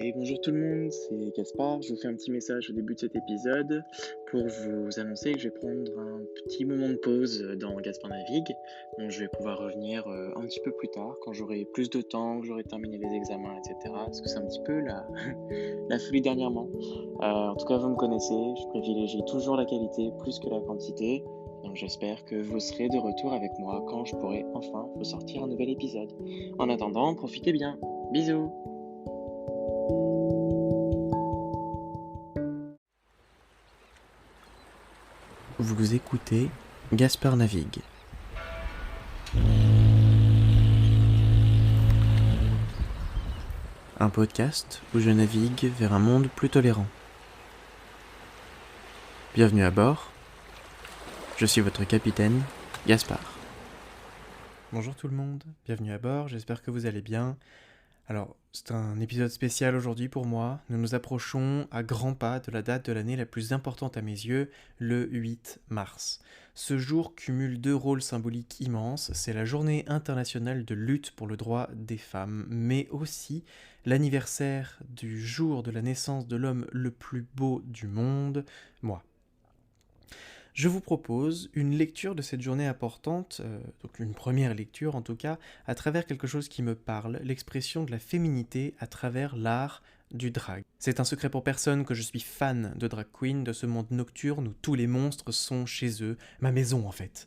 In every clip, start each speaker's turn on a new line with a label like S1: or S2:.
S1: Et bonjour tout le monde, c'est Gaspard. Je vous fais un petit message au début de cet épisode pour vous annoncer que je vais prendre un petit moment de pause dans Gaspard Navigue. Donc je vais pouvoir revenir un petit peu plus tard, quand j'aurai plus de temps, que j'aurai terminé les examens, etc. Parce que c'est un petit peu la folie dernièrement. En tout cas, vous me connaissez, je privilégie toujours la qualité plus que la quantité. Donc j'espère que vous serez de retour avec moi quand je pourrai enfin vous sortir un nouvel épisode. En attendant, profitez bien. Bisous.
S2: Vous écoutez Gaspard Navigue. Un podcast où je navigue vers un monde plus tolérant. Bienvenue à bord. Je suis votre capitaine, Gaspard. Bonjour tout le monde, bienvenue à bord, j'espère que vous allez bien. Alors, c'est un épisode spécial aujourd'hui pour moi. Nous nous approchons à grands pas de la date de l'année la plus importante à mes yeux, le 8 mars. Ce jour cumule deux rôles symboliques immenses. C'est la journée internationale de lutte pour le droit des femmes, mais aussi l'anniversaire du jour de la naissance de l'homme le plus beau du monde, moi. Je vous propose une lecture de cette journée importante, donc une première lecture en tout cas, à travers quelque chose qui me parle, l'expression de la féminité à travers l'art du drag. C'est un secret pour personne que je suis fan de drag queen, de ce monde nocturne où tous les monstres sont chez eux, ma maison en fait.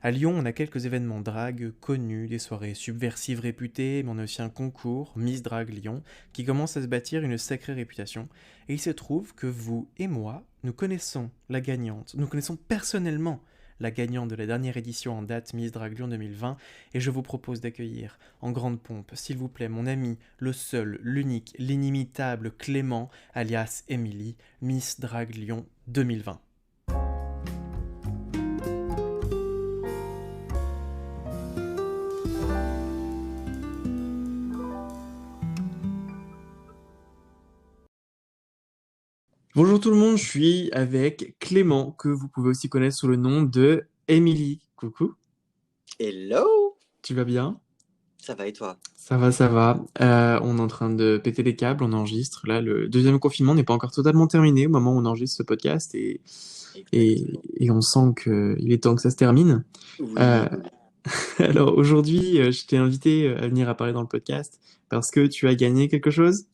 S2: À Lyon, on a quelques événements drag connus, des soirées subversives réputées, mais on a aussi un concours, Miss Drag Lyon, qui commence à se bâtir une sacrée réputation. Et il se trouve que vous et moi, nous connaissons la gagnante, nous connaissons personnellement la gagnante de la dernière édition en date Miss Drag Lyon 2020, et je vous propose d'accueillir en grande pompe, s'il vous plaît, mon ami, le seul, l'unique, l'inimitable Clément, alias Emily, Miss Drag Lyon 2020. Bonjour tout le monde, je suis avec Clément, que vous pouvez aussi connaître sous le nom de Emily. Coucou,
S3: Hello,
S2: tu vas bien?
S3: ça va et toi?
S2: Ça va, ça va. On est en train de péter les câbles, on enregistre. Là, le deuxième confinement n'est pas encore totalement terminé au moment où on enregistre ce podcast
S3: Exactement.
S2: et on sent qu'il est temps que ça se termine.
S3: Oui,
S2: Euh,
S3: oui, oui.
S2: alors aujourd'hui, je t'ai invité à venir à parler dans le podcast parce que tu as gagné quelque chose.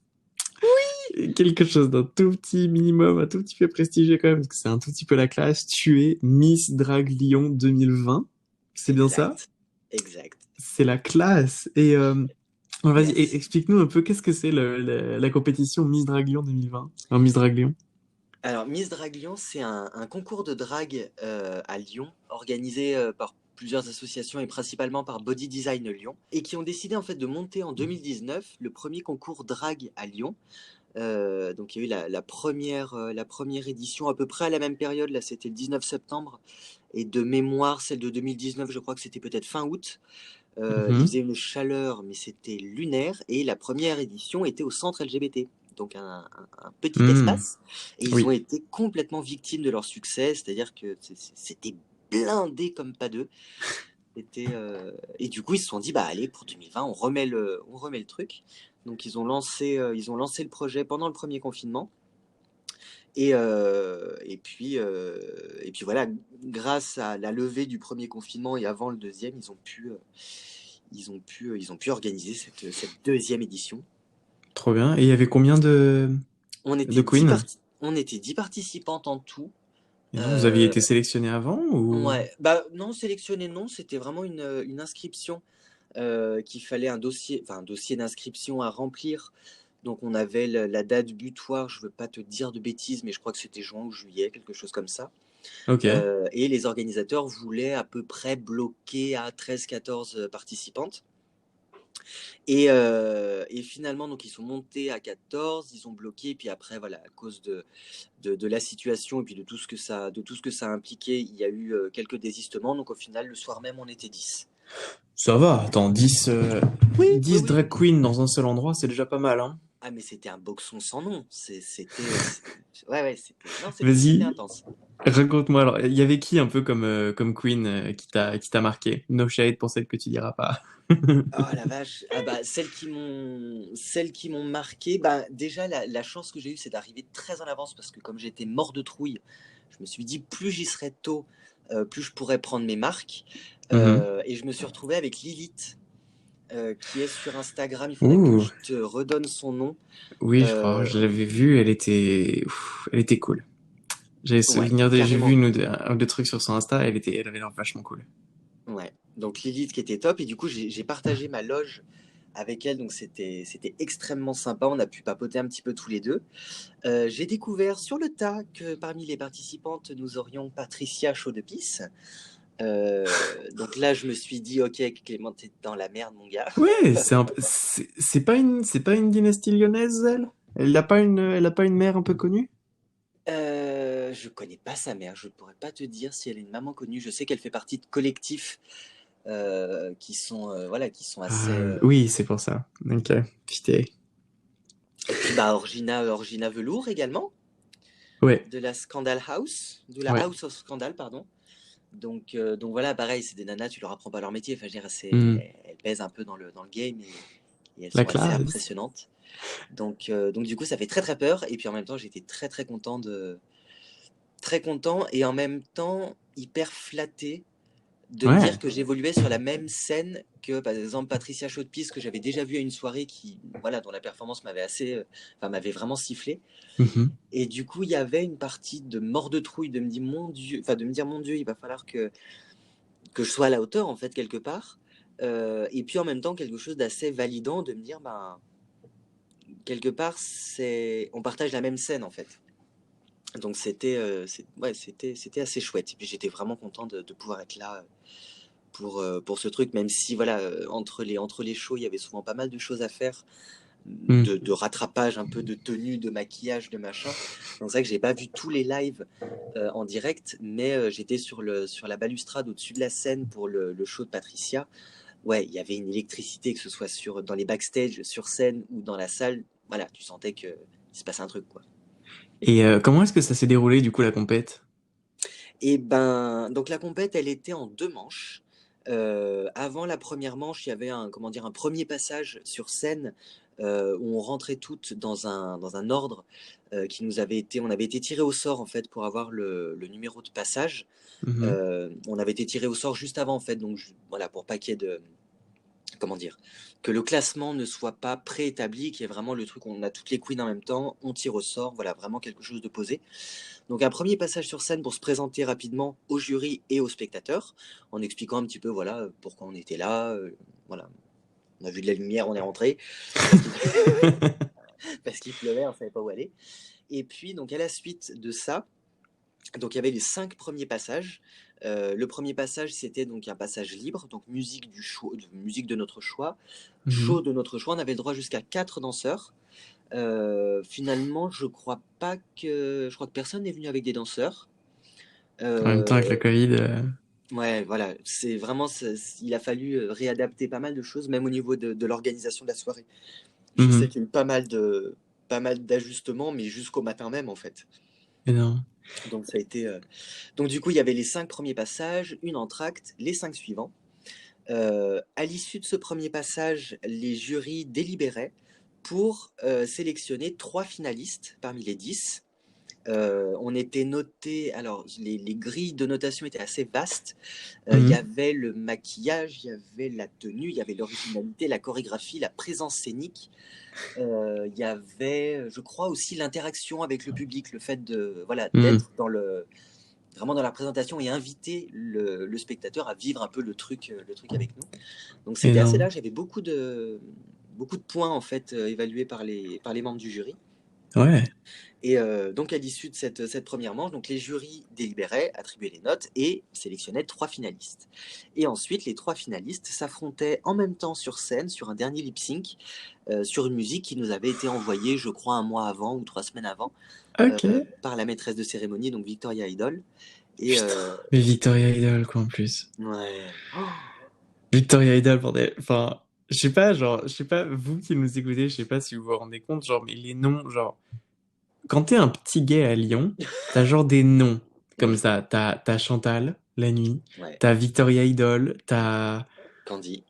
S2: Quelque chose d'un tout petit minimum, un tout petit peu prestigieux quand même, parce que c'est un tout petit peu la classe. Tu es Miss Drag Lyon 2020. C'est bien ça?
S3: Exact, exact.
S2: C'est la classe. Et vas-y,
S3: Merci.
S2: explique-nous un peu qu'est-ce que c'est la compétition Miss Drag Lyon 2020. Enfin, Miss Drag Lyon.
S3: Alors, Miss Drag Lyon, c'est un concours de drague à Lyon, organisé par plusieurs associations et principalement par Body Design Lyon, et qui ont décidé en fait de monter en 2019 le premier concours drague à Lyon. Donc il y a eu la première édition à peu près à la même période, là c'était le 19 septembre, et de mémoire, celle de 2019, je crois que c'était peut-être fin août. Il
S2: Mhm.
S3: faisait une chaleur, mais c'était lunaire. Et la première édition était au centre LGBT, donc un petit
S2: Hmm.
S3: espace. Et ils ont
S2: Oui.
S3: été complètement victimes de leur succès, c'est-à-dire que c'était blindé comme pas deux. Et du coup, ils se sont dit, bah allez, pour 2020, on remet le truc. Donc ils ont lancé le projet pendant le premier confinement. Et puis voilà, grâce à la levée du premier confinement et avant le deuxième, ils ont pu organiser cette deuxième édition.
S2: Trop bien. Et il y avait combien de queens?
S3: On était 10 participantes en tout.
S2: Et non, vous aviez
S3: Euh,
S2: été sélectionné avant ou?
S3: ouais, bah non, sélectionné non, c'était vraiment une inscription qu'il fallait un dossier d'inscription à remplir. Donc on avait la date butoir, je veux pas te dire de bêtises, mais je crois que c'était juin ou juillet, quelque chose comme ça.
S2: Ok.
S3: Et les organisateurs voulaient à peu près bloquer à 13-14 participantes. Et finalement, donc, ils sont montés à 14, ils ont bloqué, et puis après, voilà, à cause de la situation et puis de tout ce que ça a impliqué, il y a eu quelques désistements. Donc au final, le soir même, on était 10.
S2: Ça va, attends, 10,
S3: Oui, oui,
S2: 10
S3: oui.
S2: drag queens dans un seul endroit, c'est déjà pas mal, hein?
S3: Ah, mais c'était un boxon sans nom. Ouais, ouais, non, c'était
S2: Vas-y,
S3: intense.
S2: raconte-moi. Alors, il y avait qui un peu comme Queen qui t'a marqué? No shade pour celle que tu diras pas.
S3: Oh la vache. Ah bah, celles qui m'ont marqué, bah, déjà, la chance que j'ai eue, c'est d'arriver très en avance parce que comme j'étais mort de trouille, je me suis dit, plus j'y serais tôt, plus je pourrais prendre mes marques.
S2: Mhm.
S3: Et je me suis retrouvé avec Lilith, qui est sur Instagram. Il faudrait que
S2: Ouh,
S3: je te redonne son nom.
S2: oui, je crois.
S3: Euh,
S2: Je l'avais vue. Elle était cool.
S3: ouais,
S2: J'ai vu
S3: carrément.
S2: un ou deux trucs sur son Insta. Elle avait l'air vachement cool.
S3: Ouais. Donc Lilith qui était top. Et du coup, j'ai partagé ma loge avec elle. Donc c'était extrêmement sympa. On a pu papoter un petit peu tous les deux. J'ai découvert sur le tas que parmi les participantes, nous aurions Patricia Chaudepisse. Donc là, je me suis dit, ok, Clément, t'es dans la merde, mon gars.
S2: Ouais, c'est pas une dynastie lyonnaise, elle? Elle a pas une mère un peu connue?
S3: Je connais pas sa mère, je ne pourrais pas te dire si elle est une maman connue. Je sais qu'elle fait partie de collectifs qui sont, voilà, qui sont assez.
S2: Oui, c'est pour ça. Ok, putain.
S3: Et puis bah Orgina Velour également,
S2: Ouais,
S3: de la Scandal House, de la
S2: ouais.
S3: House of Scandal, pardon. Donc voilà, pareil, c'est des nanas, tu leur apprends pas leur métier. Enfin, je veux dire,
S2: Hmm.
S3: elles pèsent un peu dans le game et elles
S2: La
S3: sont assez
S2: classe.
S3: impressionnantes. Donc du coup, ça fait très très peur. Et puis en même temps, j'étais très très content très content et en même temps hyper flatté de me dire
S2: Ouais.
S3: que j'évoluais sur la même scène que par exemple Patricia Chaude-Pisse que j'avais déjà vu à une soirée qui voilà dont la performance m'avait enfin m'avait vraiment sifflé
S2: Mhm.
S3: et du coup il y avait une partie de mort de trouille de me dire mon Dieu enfin de me dire mon Dieu il va falloir que je sois à la hauteur en fait quelque part. Et puis en même temps quelque chose d'assez validant de me dire ben quelque part c'est on partage la même scène en fait. Donc ouais, c'était assez chouette. Et puis j'étais vraiment content de pouvoir être là pour ce truc, même si voilà, entre les shows, il y avait souvent pas mal de choses à faire,
S2: Hmm.
S3: de rattrapage, un peu de tenue, de maquillage, de machin. Donc c'est vrai que j'ai pas vu tous les lives en direct, mais j'étais sur la balustrade au-dessus de la scène pour le show de Patricia. Ouais, il y avait une électricité, que ce soit dans les backstage, sur scène ou dans la salle. Voilà, tu sentais que il se passait un truc, quoi.
S2: Et comment est-ce que ça s'est déroulé du coup la compète?
S3: Et ben, donc la compète, elle était en deux manches. Avant la première manche, il y avait comment dire, un premier passage sur scène où on rentrait toutes dans un ordre on avait été tiré au sort en fait pour avoir le numéro de passage.
S2: Mhm.
S3: On avait été tiré au sort juste avant en fait, donc voilà pour pas qu'il y ait de, comment dire, que le classement ne soit pas préétabli, qu'il y ait vraiment le truc, on a toutes les queens en même temps, on tire au sort, voilà vraiment quelque chose de posé. Donc un premier passage sur scène pour se présenter rapidement au jury et aux spectateurs, en expliquant un petit peu voilà pourquoi on était là, voilà, on a vu de la lumière, on est rentré parce qu'il parce qu'il pleuvait, on savait pas où aller. Et puis donc à la suite de ça, donc il y avait les 5 premiers passages. Le premier passage c'était donc un passage libre, donc musique de notre choix,
S2: Mhm.
S3: show de notre choix. On avait le droit jusqu'à 4 danseurs. Finalement, je crois que personne n'est venu avec des danseurs.
S2: En même temps avec le
S3: Euh,
S2: Covid.
S3: ouais, voilà, c'est vraiment, il a fallu réadapter pas mal de choses, même au niveau de l'organisation de la soirée. Je sais
S2: Mhm.
S3: qu'il y a eu pas mal d'ajustements, mais jusqu'au matin même en fait.
S2: Énorme.
S3: Donc ça a été, donc du coup, il y avait les 5 premiers passages, une entracte, les 5 suivants. À l'issue de ce premier passage, les jurys délibéraient pour sélectionner 3 finalistes parmi les 10. On était noté, alors les grilles de notation étaient assez vastes. Il y
S2: Mhm.
S3: avait le maquillage, il y avait la tenue, il y avait l'originalité, la chorégraphie, la présence scénique. Il y avait, je crois aussi l'interaction avec le public, le fait de voilà
S2: Mhm.
S3: d'être vraiment dans la présentation et inviter le spectateur à vivre un peu le truc avec nous. Donc c'était assez
S2: Énorme.
S3: large. Il y avait beaucoup de points en fait évalués par les membres du jury.
S2: Ouais.
S3: Et donc à l'issue de cette première manche, donc les jurys délibéraient, attribuaient les notes et sélectionnaient 3 finalistes. Et ensuite, les 3 finalistes s'affrontaient en même temps sur scène, sur un dernier lip sync, sur une musique qui nous avait été envoyée, je crois, un mois avant ou 3 semaines avant,
S2: Ok.
S3: par la maîtresse de cérémonie, donc Victoria Idol. Et
S2: Putain. Mais Victoria Idol quoi en plus.
S3: ouais. Oh,
S2: Victoria Idol bordel. Enfin. je sais pas, genre, je sais pas, vous qui nous écoutez, je sais pas si vous vous rendez compte, genre, mais les noms, genre, quand t'es un petit gay à Lyon, t'as genre des noms comme
S3: Oui,
S2: ça. T'as Chantal, la nuit,
S3: ouais.
S2: t'as Victoria Idol, t'as...
S3: Candy.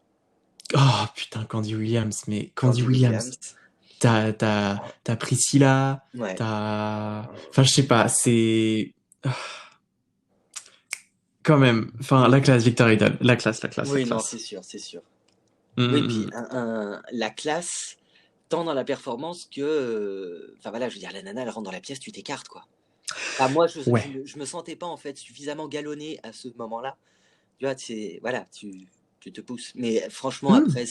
S2: Oh putain, Candy Williams, mais Candy
S3: Candy
S2: Williams.
S3: Williams.
S2: T'as Priscilla,
S3: Ouais.
S2: t'as... Enfin, je sais pas, c'est... ah, quand même, enfin, la classe, Victoria Idol, la classe, la classe, la
S3: Oui, non, c'est
S2: classe.
S3: sûr, c'est sûr. Oui, puis
S2: Hmm,
S3: la classe, tant dans la performance que, enfin voilà, je veux dire, la nana, elle rentre dans la pièce, tu t'écartes, quoi. Enfin, moi,
S2: ouais.
S3: je me sentais pas en fait suffisamment galonné à ce moment-là. Tu vois, voilà, tu te pousses. Mais franchement,
S2: Hmm.
S3: après,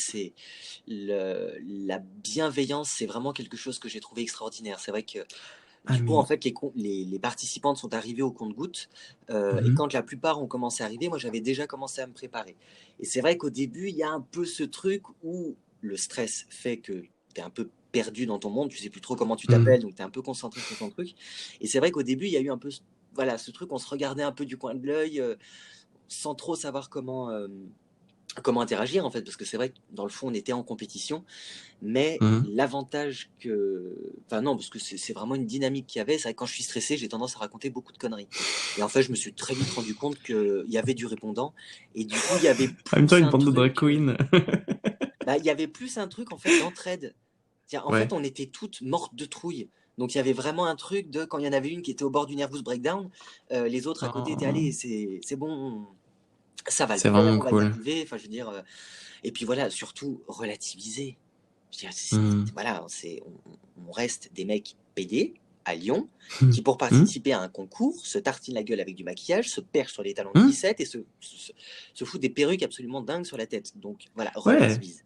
S3: la bienveillance, c'est vraiment quelque chose que j'ai trouvé extraordinaire. C'est vrai que
S2: Ah
S3: du coup, en
S2: mais...
S3: fait, les participantes sont arrivées au compte-gouttes. Et
S2: mhm,
S3: quand la plupart ont commencé à arriver, moi, j'avais déjà commencé à me préparer. Et c'est vrai qu'au début, il y a un peu ce truc où le stress fait que tu es un peu perdu dans ton monde, tu sais plus trop comment tu
S2: hmm.
S3: t'appelles, donc tu es un peu concentré sur ton truc. Et c'est vrai qu'au début, il y a eu un peu voilà, ce truc, on se regardait un peu du coin de l'œil, sans trop savoir comment interagir, en fait, parce que c'est vrai que dans le fond, on était en compétition. Mais
S2: Mhm.
S3: l'avantage que. Enfin, non, parce que c'est vraiment une dynamique qu'il y avait. C'est vrai que quand je suis stressé, j'ai tendance à raconter beaucoup de conneries. Et en fait, je me suis très vite rendu compte qu'il y avait du répondant. Et du coup, il y avait
S2: En même temps,
S3: plus
S2: une
S3: un
S2: bande de drag
S3: truc.
S2: queens.
S3: Bah, il y avait plus un truc, en fait, d'entraide. En fait,
S2: Ouais.
S3: on était toutes mortes de trouille. Donc, il y avait vraiment un truc de quand il y en avait une qui était au bord du nervous breakdown, les autres à côté étaient
S2: Oh,
S3: allez, c'est bon, ça va le
S2: c'est
S3: faire,
S2: vraiment
S3: on va y
S2: cool.
S3: arriver. Enfin, je veux dire. Et puis voilà, surtout relativiser. Je veux dire,
S2: Hmm.
S3: voilà, on reste des mecs pédés à Lyon
S2: Hmm.
S3: qui, pour
S2: Hmm.
S3: participer à un concours, se tartinent la gueule avec du maquillage, se perchent sur les talons de
S2: Hmm.
S3: 17 et se foutent des perruques absolument dingues sur la tête. Donc voilà,
S2: Ouais,
S3: relativise.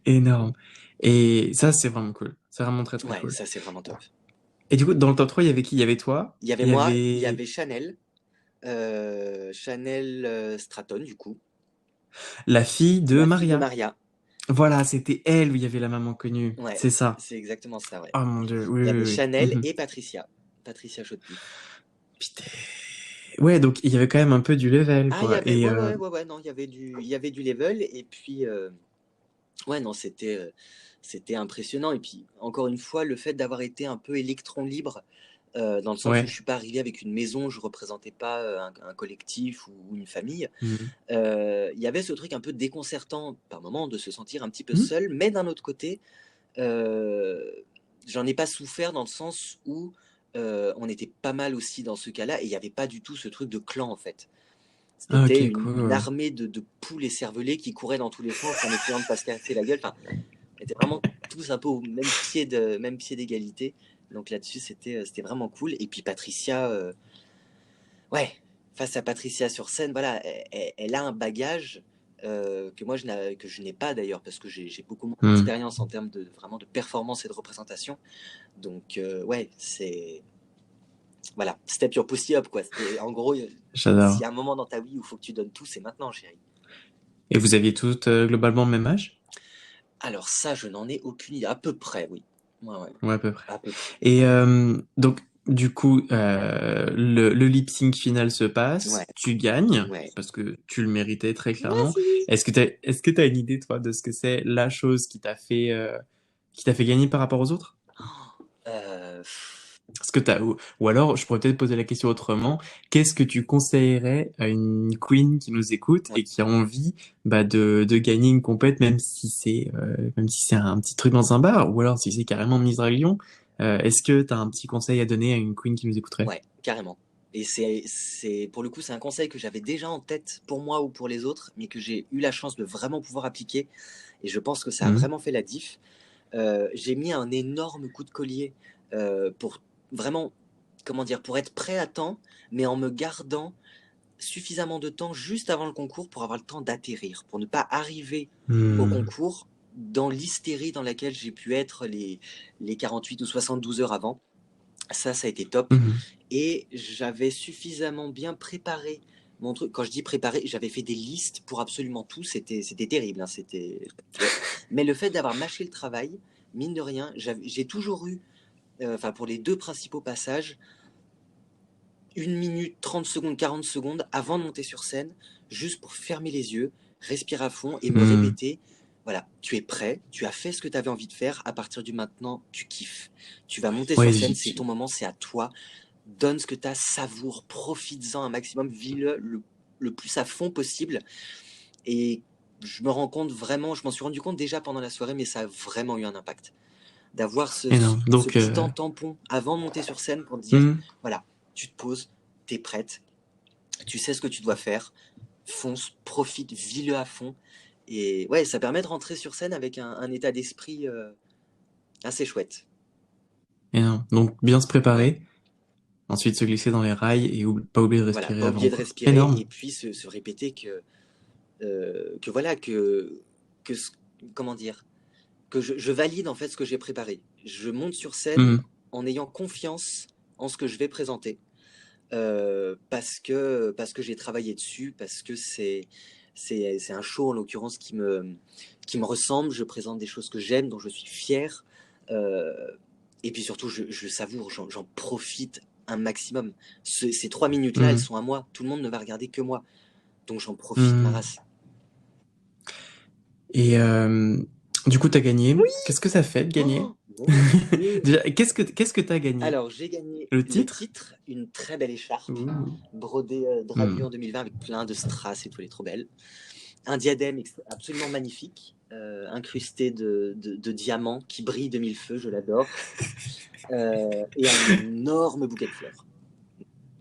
S2: énorme. Et ça, c'est vraiment cool. C'est vraiment très très
S3: Ouais,
S2: cool.
S3: ça c'est vraiment top.
S2: Et du coup, dans le top 3, il y avait qui? Il y avait toi,
S3: Il y avait
S2: il y
S3: moi, il y
S2: avait
S3: avait Chanel, Chanel Stratton du coup,
S2: la fille de
S3: la fille de
S2: Maria.
S3: Maria.
S2: Voilà, c'était elle où il y avait la maman connue.
S3: Ouais,
S2: C'est ça.
S3: c'est exactement ça, ouais.
S2: Oh mon Dieu, oui,
S3: Il y
S2: oui,
S3: avait
S2: oui.
S3: Chanel
S2: Mhm.
S3: et Patricia, Patricia Chaudepuff.
S2: Putain. Ouais, donc il y avait quand même un peu du level,
S3: Ah, il y
S2: quoi.
S3: avait,
S2: Et
S3: ouais, ouais, ouais, ouais, non, il y avait du level, et puis, ouais, non, c'était impressionnant. Et puis, encore une fois, le fait d'avoir été un peu électron libre, dans le sens où je
S2: ouais.
S3: suis pas arrivé avec une maison, je représentais pas un collectif ou une famille.
S2: Mhm.
S3: Il y avait ce truc un peu déconcertant par moment de se sentir un petit peu
S2: Mhm.
S3: seul, mais d'un autre côté, euh, j'en ai pas souffert dans le sens où on était pas mal aussi dans ce cas-là, et il n'y avait pas du tout ce truc de clan en fait.
S2: Ah,
S3: C'était
S2: ok,
S3: une
S2: cool.
S3: armée de poules écervelées qui couraient dans tous les sens en essayant de pas se casser la gueule. Enfin, on était vraiment tous un peu au même pied d'égalité. Donc là-dessus, c'était vraiment cool. Et puis Patricia, ouais, face à Patricia sur scène, voilà, elle a un bagage que moi que je n'ai pas d'ailleurs, parce que j'ai beaucoup moins
S2: Hmm.
S3: d'expérience en termes de vraiment de performance et de représentation. Donc ouais, c'est voilà, step your pussy up quoi. En gros, s'il y
S2: J'adore.
S3: a un moment dans ta vie où il faut que tu donnes tout, c'est maintenant, chérie.
S2: Et vous aviez toutes globalement le même âge?
S3: Alors ça, je n'en ai aucune idée. À peu près, oui. Ouais, ouais,
S2: Ouais, à peu près.
S3: à peu près.
S2: Et donc, du coup, le lip sync final se
S3: Ouais,
S2: passe, tu gagnes,
S3: ouais.
S2: parce que tu le méritais très clairement.
S3: Merci.
S2: Est-ce que t'as une idée, toi, de ce que c'est la chose qui t'a fait gagner par rapport aux autres?
S3: Euh,
S2: Est-ce que ou alors, je pourrais peut-être poser la question autrement. Qu'est-ce que tu conseillerais à une queen qui nous écoute
S3: ouais,
S2: et qui a envie bah, de gagner une compète, même si c'est un petit truc dans un bar, ou alors si c'est carrément Miss Draglion, est-ce que tu as un petit conseil à donner à une queen qui nous écouterait?
S3: ouais, carrément. Et pour le coup, c'est un conseil que j'avais déjà en tête pour moi ou pour les autres, mais que j'ai eu la chance de vraiment pouvoir appliquer. Et je pense que ça a
S2: Mhm.
S3: vraiment fait la diff. J'ai mis un énorme coup de collier pour vraiment, comment dire, pour être prêt à temps, mais en me gardant suffisamment de temps juste avant le concours pour avoir le temps d'atterrir, pour ne pas arriver au
S2: Hmm.
S3: concours dans l'hystérie dans laquelle j'ai pu être les 48 ou 72 heures avant. Ça a été top.
S2: Mhm.
S3: Et j'avais suffisamment bien préparé mon truc. Quand je dis préparé, j'avais fait des listes pour absolument tout. C'était terrible, hein, Mais le fait d'avoir mâché le travail, mine de rien, j'ai toujours eu, enfin pour les deux principaux passages, 1 minute, 30 secondes, 40 secondes avant de monter sur scène, juste pour fermer les yeux, respirer à fond et me
S2: Hmm.
S3: répéter. voilà, tu es prêt, tu as fait ce que tu avais envie de faire, à partir du maintenant, tu kiffes. Tu vas monter
S2: Ouais,
S3: sur scène, c'est ton moment, c'est à toi. Donne ce que tu as, savoure, profites-en un maximum, vis-le le plus à fond possible. Et je me rends compte vraiment, je m'en suis rendu compte déjà pendant la soirée, mais ça a vraiment eu un impact. D'avoir
S2: énorme.
S3: ce
S2: Donc,
S3: petit temps tampon avant de monter sur scène pour te dire,
S2: hmm,
S3: voilà, tu te poses, t'es prête, tu sais ce que tu dois faire, fonce, profite, vis-le à fond. Et ouais, ça permet de rentrer sur scène avec un état d'esprit assez chouette.
S2: énorme. Donc, bien se
S3: Ouais.
S2: préparer, ensuite se glisser dans les rails et pas oublier de
S3: Voilà,
S2: respirer
S3: pas
S2: avant,
S3: oublier de
S2: quoi.
S3: respirer
S2: Énorme.
S3: et puis se répéter que voilà, que comment dire, que je valide en fait ce que j'ai préparé. Je monte sur scène
S2: Hmm,
S3: en ayant confiance en ce que je vais présenter, parce que j'ai travaillé dessus, parce que c'est un show en l'occurrence qui me ressemble. Je présente des choses que j'aime, dont je suis fier, euh, et puis surtout je savoure, j'en profite un maximum. Ces 3 minutes-là, elles
S2: hmm,
S3: sont à moi. Tout le monde ne va regarder que moi, donc j'en profite ma
S2: hmm.
S3: race.
S2: Et du coup, t'as gagné. Qu'est-ce que ça fait de gagner?
S3: Oh, mon Dieu!
S2: Déjà, qu'est-ce que t'as gagné?
S3: Alors, j'ai gagné
S2: Le
S3: le
S2: titre?
S3: titre, une très belle écharpe,
S2: Ouh.
S3: brodée
S2: Hmm.
S3: Draguelion 2020 avec plein de strass et tout, elle est trop belle. Un diadème absolument magnifique, incrusté de diamants qui brille de mille feux, je l'adore. Et un énorme bouquet de fleurs.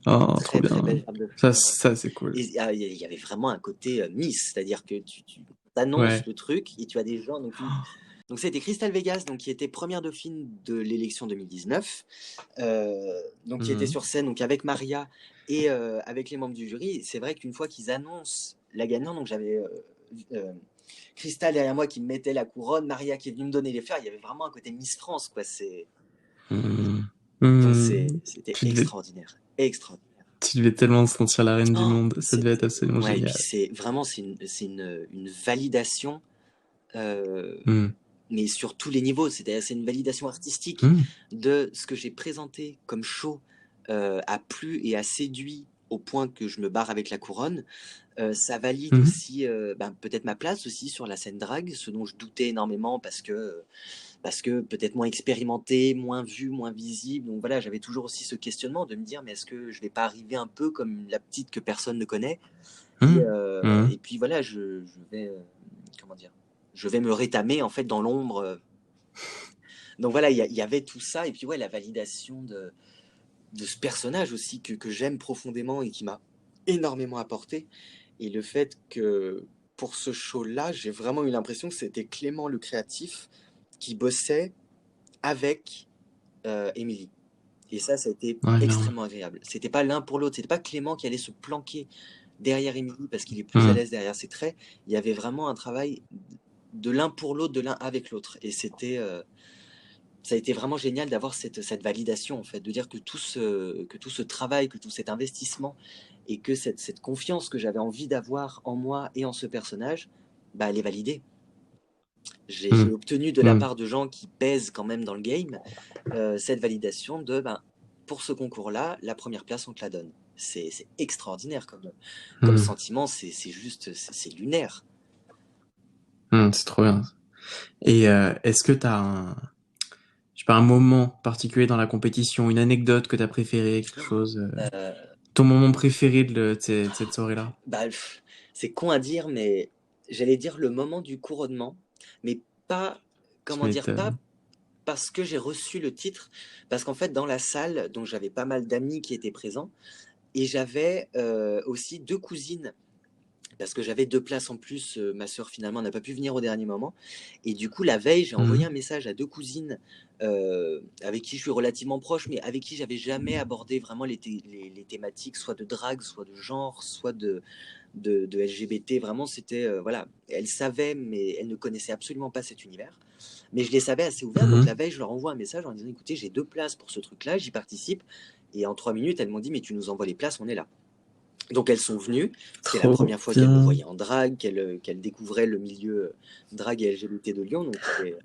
S2: Oh, trop
S3: Très très belle
S2: bien.
S3: gerbe de
S2: Ça,
S3: fleurs.
S2: ça c'est cool.
S3: Et il y avait vraiment un côté Miss, c'est-à-dire que tu annonces
S2: Ouais.
S3: le truc et tu as des gens. Donc c'était Crystal Vegas, donc, qui était première dauphine de l'élection 2019, donc qui était
S2: Hmm.
S3: sur scène donc, avec Maria et avec les membres du jury. C'est vrai qu'une fois qu'ils annoncent la gagnante, donc j'avais euh, Crystal derrière moi qui me mettait la couronne, Maria qui est venue me donner les fleurs, il y avait vraiment un côté Miss France, quoi.
S2: Hmm.
S3: Donc
S2: Hmm.
S3: c'était
S2: Tu devais,
S3: extraordinaire, extraordinaire.
S2: tu devais tellement te sentir la reine du
S3: Oh,
S2: monde. Ça devait être absolument
S3: ouais, et puis
S2: génial.
S3: c'est vraiment une validation, euh,
S2: Hmm.
S3: mais sur tous les niveaux. C'est une validation artistique
S2: Hmm.
S3: de ce que j'ai présenté comme show, a plu et a séduit au point que je me barre avec la couronne. Ça valide
S2: Hmm.
S3: aussi ben, peut-être ma place aussi sur la scène drague, ce dont je doutais énormément parce que peut-être moins expérimenté, moins vu, moins visible. Donc voilà, j'avais toujours aussi ce questionnement de me dire, mais est-ce que je vais pas arriver un peu comme la petite que personne ne connaît
S2: Hmm. Hmm.
S3: et puis voilà, je vais, comment dire, je vais me rétamer en fait dans l'ombre. Donc voilà, il y avait tout ça. Et puis ouais, la validation de ce personnage aussi que j'aime profondément et qui m'a énormément apporté. Et le fait que pour ce show-là, j'ai vraiment eu l'impression que c'était Clément le créatif qui bossait avec Émilie. Et ça a été
S2: Ouais, énorme.
S3: extrêmement agréable. C'était pas l'un pour l'autre, c'était pas Clément qui allait se planquer derrière Émilie parce qu'il est plus à
S2: Hmm.
S3: l'aise derrière ses traits. Il y avait vraiment un travail de l'un pour l'autre, de l'un avec l'autre. Et ça a été vraiment génial d'avoir cette validation, en fait, de dire que tout ce travail, que tout cet investissement et que cette confiance que j'avais envie d'avoir en moi et en ce personnage, bah, elle est validée. J'ai
S2: Hmm.
S3: obtenu de la
S2: Hmm.
S3: part de gens qui pèsent quand même dans le game cette validation de ben, pour ce concours-là, la première place, on te la donne. C'est extraordinaire comme
S2: Hmm.
S3: sentiment, c'est juste, c'est lunaire.
S2: Hmm. C'est trop bien. Et est-ce que t'as je sais pas, un moment particulier dans la compétition, une anecdote que t'as préférée, quelque chose,
S3: Euh,
S2: ton moment préféré de cette soirée-là?
S3: bah, c'est con à dire, mais j'allais dire le moment du couronnement, mais pas,
S2: Tu
S3: comment dire, pas
S2: m'étonnes.
S3: parce que j'ai reçu le titre, parce qu'en fait, dans la salle, donc j'avais pas mal d'amis qui étaient présents, et j'avais aussi deux cousines parce que j'avais deux places en plus. Ma sœur finalement n'a pas pu venir au dernier moment. Et du coup, la veille, j'ai envoyé
S2: Hmm.
S3: un message à deux cousines avec qui je suis relativement proche, mais avec qui j'avais jamais abordé vraiment les thématiques, soit de drague, soit de genre, soit de LGBT. Vraiment, c'était voilà, elles savaient, mais elles ne connaissaient absolument pas cet univers. Mais je les savais assez ouverts, donc la
S2: Mhm.
S3: veille, je leur envoie un message en disant, écoutez, j'ai deux places pour ce truc-là, j'y participe. Et en 3 minutes, elles m'ont dit, mais tu nous envoies les places, on est là. Donc elles sont venues, c'était la
S2: Trop
S3: première fois qu'elles me
S2: bien.
S3: voyaient en drague, qu'elles découvraient le milieu drague et LGBT de Lyon, donc il y avait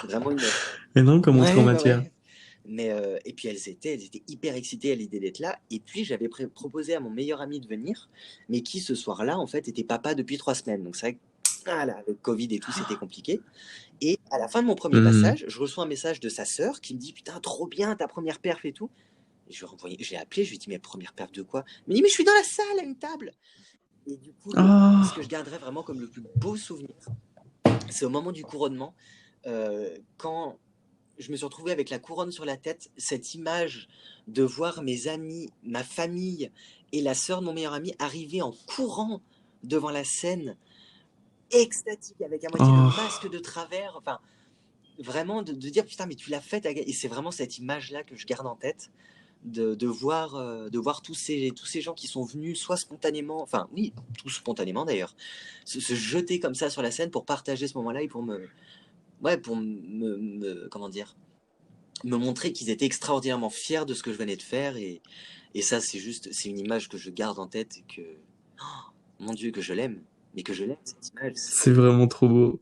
S3: vraiment une...
S2: Et non, comme entrée en
S3: Ouais, ouais,
S2: matière.
S3: ouais. Mais, et puis elles étaient hyper excitées à l'idée d'être là, et puis j'avais proposé à mon meilleur ami de venir, mais qui ce soir-là, en fait, était papa depuis 3 semaines, donc c'est vrai que Ah là, avec Covid et tout, c'était compliqué. Et à la fin de mon premier
S2: Mhm.
S3: passage, je reçois un message de sa sœur qui me dit: «Putain, trop bien ta première perf et tout». Et je l'ai appelé, je lui ai dit: «Mais première perf de quoi?» Il me dit: «Mais je suis dans la salle à une table». Et du coup, ce que je
S2: Oh.
S3: garderai vraiment comme le plus beau souvenir, c'est au moment du couronnement, quand je me suis retrouvé avec la couronne sur la tête, cette image de voir mes amis, ma famille et la sœur de mon meilleur ami arriver en courant devant la scène, extatique, avec à moitié le masque
S2: Oh.
S3: de travers, enfin, vraiment de dire putain, mais tu l'as fait, et c'est vraiment cette image-là que je garde en tête. De voir tous ces gens qui sont venus soit spontanément, enfin oui, tous spontanément d'ailleurs, se jeter comme ça sur la scène pour partager ce moment-là et pour ouais, pour comment dire, me montrer qu'ils étaient extraordinairement fiers de ce que je venais de faire et ça c'est une image que je garde en tête et que, oh, mon Dieu, que je l'aime, mais que je l'aime cette image.
S2: C'est vraiment trop beau.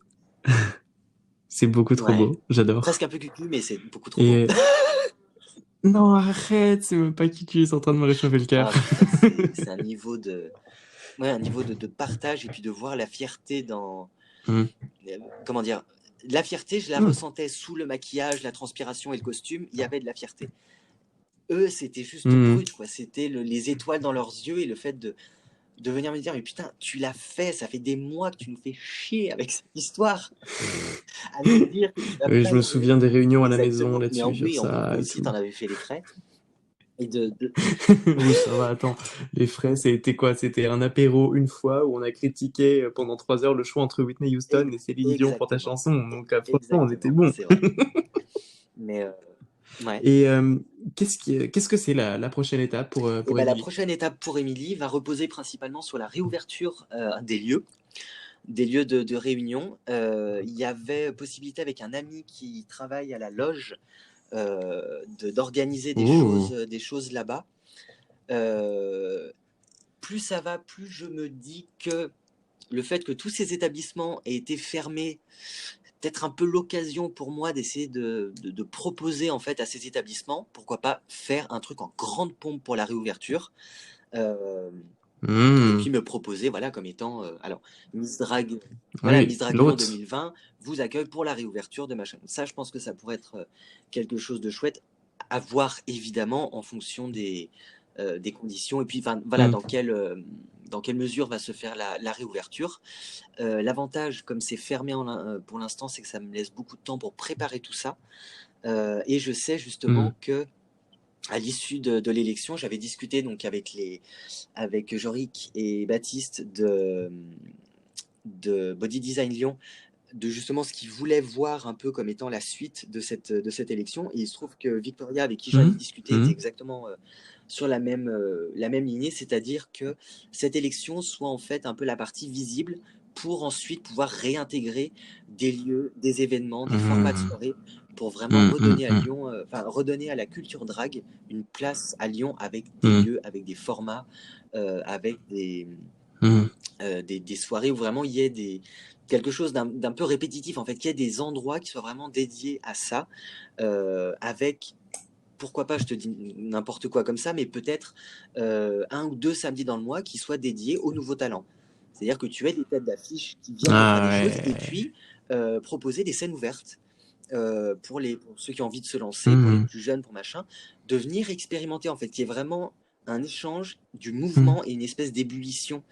S2: C'est beaucoup trop
S3: Ouais,
S2: beau. J'adore.
S3: presque un peu cucu, mais c'est beaucoup trop beau.
S2: Et non, arrête, c'est même pas qui tu es en train de me réchauffer le cœur.
S3: Ah putain, c'est un niveau de, ouais, un niveau de partage et puis de voir la fierté dans,
S2: Mhm.
S3: comment dire, la fierté, je la
S2: Mhm.
S3: ressentais sous le maquillage, la transpiration et le costume, il y avait de la fierté. Eux, c'était juste
S2: Mhm.
S3: brut, quoi. C'était les étoiles dans leurs yeux et le fait de venir me dire, mais putain, tu l'as fait, ça fait des mois que tu nous fais chier avec cette histoire, à nous dire que tu vas
S2: Oui,
S3: pas
S2: je me
S3: y
S2: souviens
S3: arriver.
S2: des réunions à la maison
S3: Exactement. Mais
S2: là-dessus, sur
S3: oui, en plus,
S2: ça
S3: toi
S2: et
S3: aussi,
S2: tout.
S3: t'en avais fait les frais. Et
S2: Oui, ça va, attends. Les frais, c'était quoi? C'était un apéro une fois où on a critiqué pendant 3 heures le choix entre Whitney Houston et Céline Dion pour ta
S3: exactement.
S2: chanson. Donc, franchement, on était
S3: Exactement,
S2: bons.
S3: c'est vrai. Mais ouais.
S2: Et qu'est-ce que c'est la prochaine étape
S3: Et
S2: pour
S3: ben, la
S2: Émilie?
S3: prochaine étape pour Émilie va reposer principalement sur la réouverture des lieux de réunion. Il y avait possibilité avec un ami qui travaille à la loge d'organiser
S2: Oh.
S3: des choses là-bas. Euh, Plus ça va, plus je me dis que le fait que tous ces établissements aient été fermés, peut-être un peu l'occasion pour moi d'essayer de proposer en fait à ces établissements, pourquoi pas faire un truc en grande pompe pour la réouverture. Euh, et
S2: Hmm.
S3: puis me proposer, voilà, comme étant, alors, Miss Drag, voilà, Miss
S2: Oui,
S3: Drag Lyon
S2: l'hôte.
S3: 2020 vous accueille pour la réouverture de machin. Ça, je pense que ça pourrait être quelque chose de chouette à voir évidemment en fonction des conditions et puis, enfin, voilà,
S2: Hmm.
S3: dans quelle mesure va se faire la réouverture. L'avantage, comme c'est fermé pour l'instant, c'est que ça me laisse beaucoup de temps pour préparer tout ça. Et je sais
S2: Hmm.
S3: justement que à l'issue de l'élection, j'avais discuté donc avec Jorik et Baptiste de Body Design Lyon, de justement ce qu'ils voulaient voir un peu comme étant la suite de cette élection. Et il se trouve que Victoria, avec qui j'en ai
S2: Hmm.
S3: discuté, était
S2: Hmm.
S3: exactement sur la même lignée, c'est-à-dire que cette élection soit en fait un peu la partie visible pour ensuite pouvoir réintégrer des lieux, des événements, des formats de
S2: Hmm.
S3: soirée pour vraiment
S2: Hmm. Hmm.
S3: redonner à
S2: Hmm.
S3: Lyon, enfin redonner à la culture drague une place à Lyon avec des
S2: Hmm.
S3: lieux, avec des formats, avec
S2: Hmm.
S3: des soirées où vraiment il y ait quelque chose d'un peu répétitif, en fait, qu'il y ait des endroits qui soient vraiment dédiés à ça, avec, pourquoi pas, je te dis n'importe quoi comme ça, mais peut-être un ou deux samedis dans le mois qui soient dédiés aux nouveaux talents. C'est-à-dire que tu aies des têtes d'affiche qui viennent pour faire
S2: Ah
S3: des choses et
S2: ouais.
S3: puis proposer des scènes ouvertes pour ceux qui ont envie de se lancer, pour les
S2: Hmm.
S3: plus jeunes, pour machin, de venir expérimenter en fait, qui est vraiment un échange du
S2: Hmm.
S3: mouvement et une espèce d'ébullition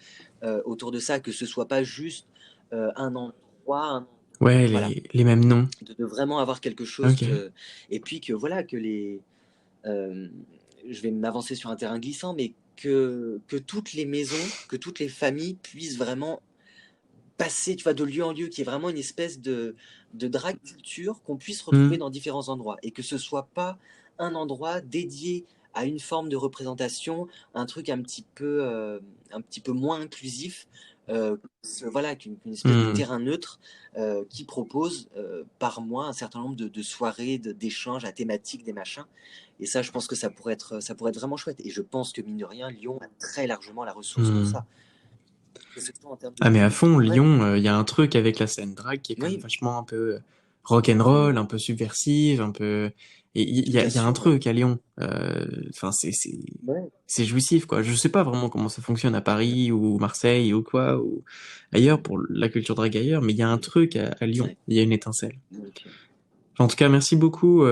S3: autour de ça, que ce soit pas juste un endroit,
S2: Ouais,
S3: voilà,
S2: les mêmes noms.
S3: de vraiment avoir quelque chose
S2: Ok.
S3: et puis que voilà, euh, je vais m'avancer sur un terrain glissant, mais que toutes les maisons, que toutes les familles puissent vraiment passer, tu vois, de lieu en lieu, qui est vraiment une espèce de drag culture qu'on puisse retrouver
S2: Hmm.
S3: dans différents endroits et que ce soit pas un endroit dédié à une forme de représentation, un truc un petit peu moins inclusif, voilà, qu'une espèce de
S2: Hmm.
S3: terrain neutre qui propose par mois un certain nombre de soirées, d'échanges à thématiques, des machins. Et ça, je pense que ça pourrait être vraiment chouette. Et je pense que mine de rien, Lyon a très largement la ressource pour
S2: Hmm.
S3: ça. Que ce soit en termes de
S2: Ah mais à
S3: public.
S2: fond,
S3: Ouais,
S2: Lyon, il y a un truc avec la scène drag qui est quand même
S3: oui,
S2: vachement un peu rock'n'roll, un peu subversive, un peu... Et il y
S3: Bien
S2: a un
S3: sûr, ouais.
S2: truc à Lyon. Enfin,
S3: Ouais.
S2: c'est jouissif, quoi. Je sais pas vraiment comment ça fonctionne à Paris ou Marseille ou quoi, ou ailleurs, pour la culture drague ailleurs, mais il y a un truc à Lyon.
S3: Ouais.
S2: Il y a une étincelle.
S3: Donc,
S2: En tout cas, merci beaucoup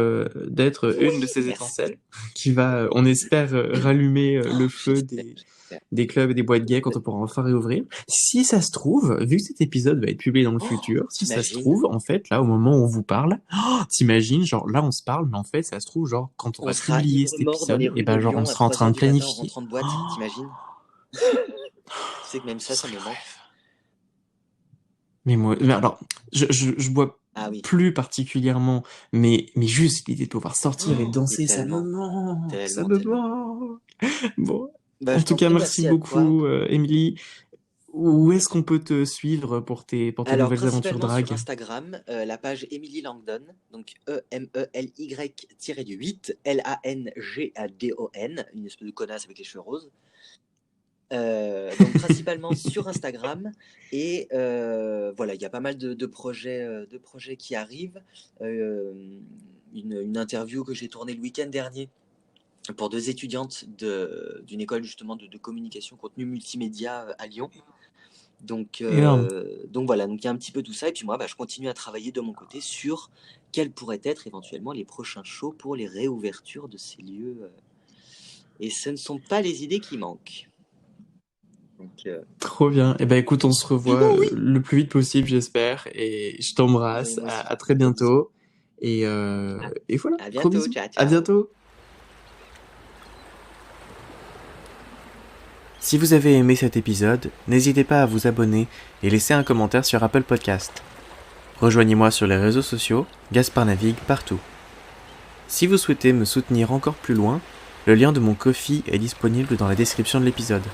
S2: d'être une de ces
S3: merci.
S2: étincelles qui va, on espère, rallumer le feu
S3: J'espère, j'espère.
S2: des clubs et des boîtes gays quand on pourra enfin réouvrir. Si ça se trouve, vu que cet épisode va être publié dans le
S3: Oh,
S2: futur, si ça se
S3: t'imagines?
S2: trouve, en fait, là, au moment où on vous parle, t'imagines, genre, là, on se parle, mais en fait, ça se trouve, genre, quand on
S3: On
S2: va
S3: sera
S2: publier cet
S3: ivre-mort dans les
S2: épisode, et
S3: rues de
S2: ben, genre, on
S3: Lyon à
S2: sera en train
S3: 3 heures
S2: de
S3: du matin en
S2: planifier.
S3: rentrant de boîte, t'imagines? Tu sais que même
S2: Ce
S3: ça
S2: serait
S3: me
S2: le
S3: manque.
S2: rêve. Mais alors, je bois
S3: Ah oui.
S2: plus particulièrement, mais juste l'idée de pouvoir sortir et
S3: Oh, mais
S2: danser, ça me
S3: tellement,
S2: manque, ça
S3: tellement,
S2: me
S3: tellement.
S2: manque. Bon,
S3: Bah,
S2: en
S3: je
S2: tout
S3: t'en
S2: cas,
S3: prie,
S2: merci
S3: merci à toi.
S2: beaucoup, Émilie. Où est-ce qu'on peut te suivre pour tes
S3: Alors,
S2: nouvelles aventures
S3: principalement sur
S2: drague?
S3: Instagram, la page Emily Langdon, donc EMELY-8, LANGADON, une espèce de connasse avec les cheveux roses. Donc, principalement sur Instagram. Et voilà, il y a pas mal de projets qui arrivent. Euh, une interview que j'ai tournée le week-end dernier pour 2 étudiantes d'une école justement de communication contenu multimédia à Lyon. Donc
S2: Énorme.
S3: voilà, donc il y a un petit peu tout ça. Et puis moi, bah, je continue à travailler de mon côté sur quels pourraient être éventuellement les prochains shows pour les réouvertures de ces lieux. Et ce ne sont pas les idées qui manquent. Donc,
S2: Trop bien. Eh ben, écoute, on se revoit
S3: oui,
S2: le plus vite possible, j'espère. Et je t'embrasse.
S3: moi aussi.
S2: À très bientôt. Et voilà.
S3: À
S2: Gros
S3: bientôt,
S2: bisous.
S3: ciao,
S2: À
S3: ciao.
S2: bientôt.
S4: Si vous avez aimé cet épisode, n'hésitez pas à vous abonner et laisser un commentaire sur Apple Podcast. Rejoignez-moi sur les réseaux sociaux, Gaspard navigue partout. Si vous souhaitez me soutenir encore plus loin, le lien de mon Ko-fi est disponible dans la description de l'épisode.